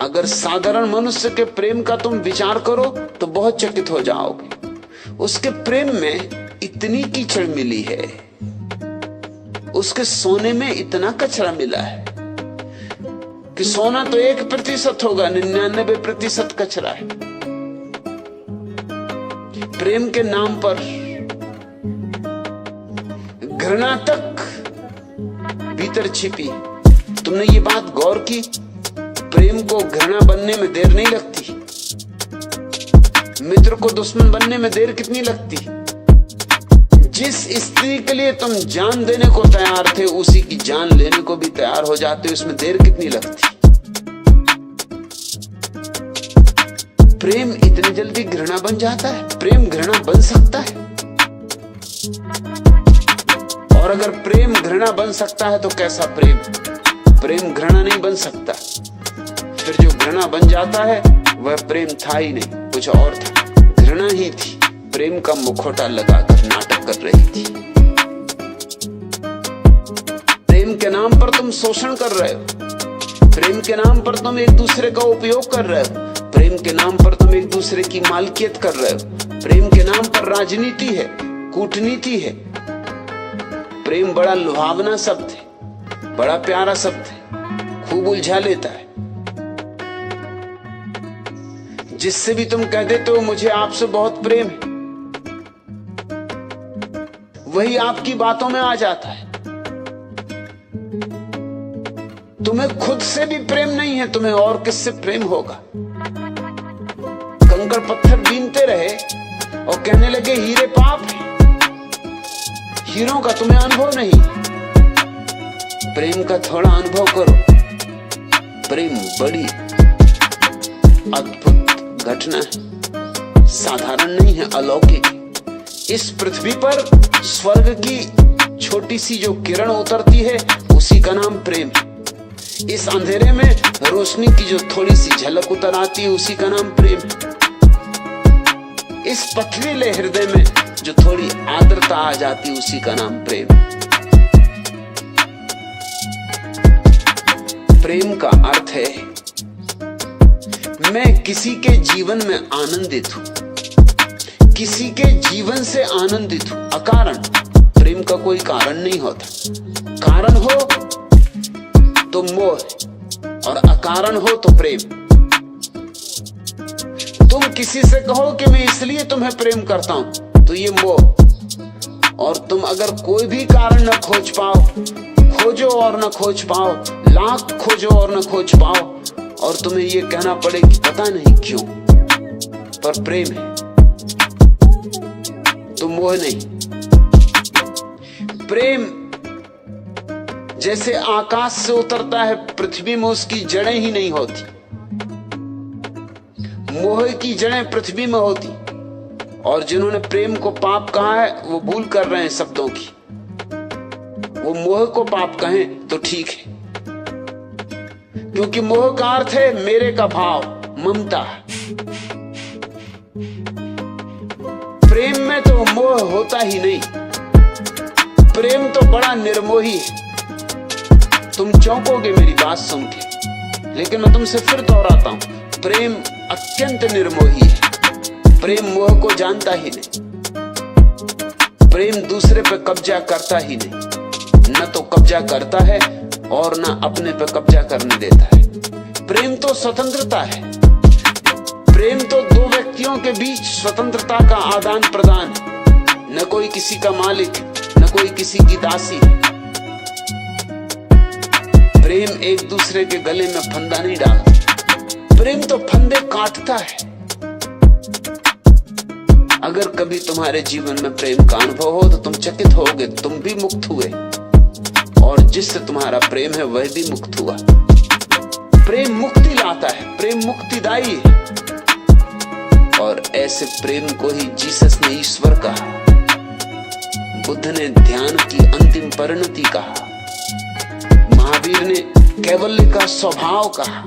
अगर साधारण मनुष्य के प्रेम का तुम विचार करो तो बहुत चकित हो जाओगे। उसके प्रेम में इतनी कीचड़ मिली है, उसके सोने में इतना कचरा मिला है कि सोना तो 1% होगा, 99% कचरा है। प्रेम के नाम पर घृणा तक भीतर छिपी। तुमने ये बात गौर की? प्रेम को घृणा बनने में देर नहीं लगती। मित्र को दुश्मन बनने में देर कितनी लगती? जिस स्त्री के लिए तुम जान देने को तैयार थे, उसी की जान लेने को भी तैयार हो जाते हो, इसमें देर कितनी लगती? प्रेम इतनी जल्दी घृणा बन जाता है? प्रेम घृणा बन सकता है? और अगर प्रेम घृणा बन सकता है तो कैसा प्रेम? प्रेम घृणा नहीं बन सकता। फिर जो घृणा बन जाता है वह प्रेम था ही नहीं, कुछ और था, घृणा ही थी। प्रेम का मुखौटा लगाकर नाटक कर रही थी। प्रेम के नाम पर तुम शोषण कर रहे हो, प्रेम के नाम पर तुम एक दूसरे का उपयोग कर रहे हो, प्रेम के नाम पर तुम एक दूसरे की मालकियत कर रहे हो, प्रेम के नाम पर राजनीति है, कूटनीति है। प्रेम बड़ा लुभावना शब्द है, बड़ा प्यारा शब्द है, खूब उलझा लेता है। जिससे भी तुम कह देते हो मुझे आपसे बहुत प्रेम है, वही आपकी बातों में आ जाता है। तुम्हें खुद से भी प्रेम नहीं है, तुम्हें और किससे प्रेम होगा? कंकड़ पत्थर बीनते रहे और कहने लगे हीरे पाप है। हीरों का तुम्हें अनुभव नहीं, प्रेम का थोड़ा अनुभव करो। प्रेम बड़ी अद्भुत घटना है, साधारण नहीं है, अलौकिक है। इस पृथ्वी पर स्वर्ग की छोटी सी जो किरण उतरती है उसी का नाम प्रेम है। इस अंधेरे में रोशनी की जो थोड़ी सी झलक उतर आती है उसी का नाम प्रेम है। इस पथरीले हृदय में जो थोड़ी आर्द्रता आ जाती उसी का नाम प्रेम। प्रेम का अर्थ है मैं किसी के जीवन में आनंदित हूं, किसी के जीवन से आनंदित हूं, अकारण। प्रेम का कोई कारण नहीं होता। कारण हो तो मोह और अकारण हो तो प्रेम। तुम किसी से कहो कि मैं इसलिए तुम्हें प्रेम करता हूं तो ये मोह। और तुम अगर कोई भी कारण न खोज पाओ, खोजो और न खोज पाओ, लाख खोजो और न खोज पाओ, और तुम्हें ये कहना पड़े कि पता नहीं क्यों, पर प्रेम है तो मोह नहीं। प्रेम जैसे आकाश से उतरता है, पृथ्वी में उसकी जड़ें ही नहीं होती। मोह की जड़ें पृथ्वी में होती। और जिन्होंने प्रेम को पाप कहा है वो भूल कर रहे हैं शब्दों की। वो मोह को पाप कहें तो ठीक है, क्योंकि मोह का अर्थ है मेरे का भाव, ममता। प्रेम में तो मोह होता ही नहीं। प्रेम तो बड़ा निर्मोही है। तुम चौंकोगे मेरी बात सुन के, लेकिन मैं तुमसे फिर दोहराता हूं, प्रेम अत्यंत निर्मोही है। प्रेम मोह को जानता ही नहीं। प्रेम दूसरे पे कब्जा करता ही नहीं, न तो कब्जा करता है और न अपने पे कब्जा करने देता है। प्रेम तो स्वतंत्रता है। प्रेम तो दो व्यक्तियों के बीच स्वतंत्रता का आदान प्रदान है। न कोई किसी का मालिक, न कोई किसी की दासी। प्रेम एक दूसरे के गले में फंदा नहीं डालता। प्रेम तो फंदे काटता है। अगर कभी तुम्हारे जीवन में प्रेम का अनुभव हो तो तुम चकित होगे, तुम भी मुक्त हुए और जिससे तुम्हारा प्रेम है वह भी मुक्त हुआ। प्रेम मुक्ति लाता है, प्रेम मुक्तिदायी है। और ऐसे प्रेम को ही जीसस ने ईश्वर कहा, बुद्ध ने ध्यान की अंतिम परिणति कहा, महावीर ने कैवल्य का स्वभाव कहा।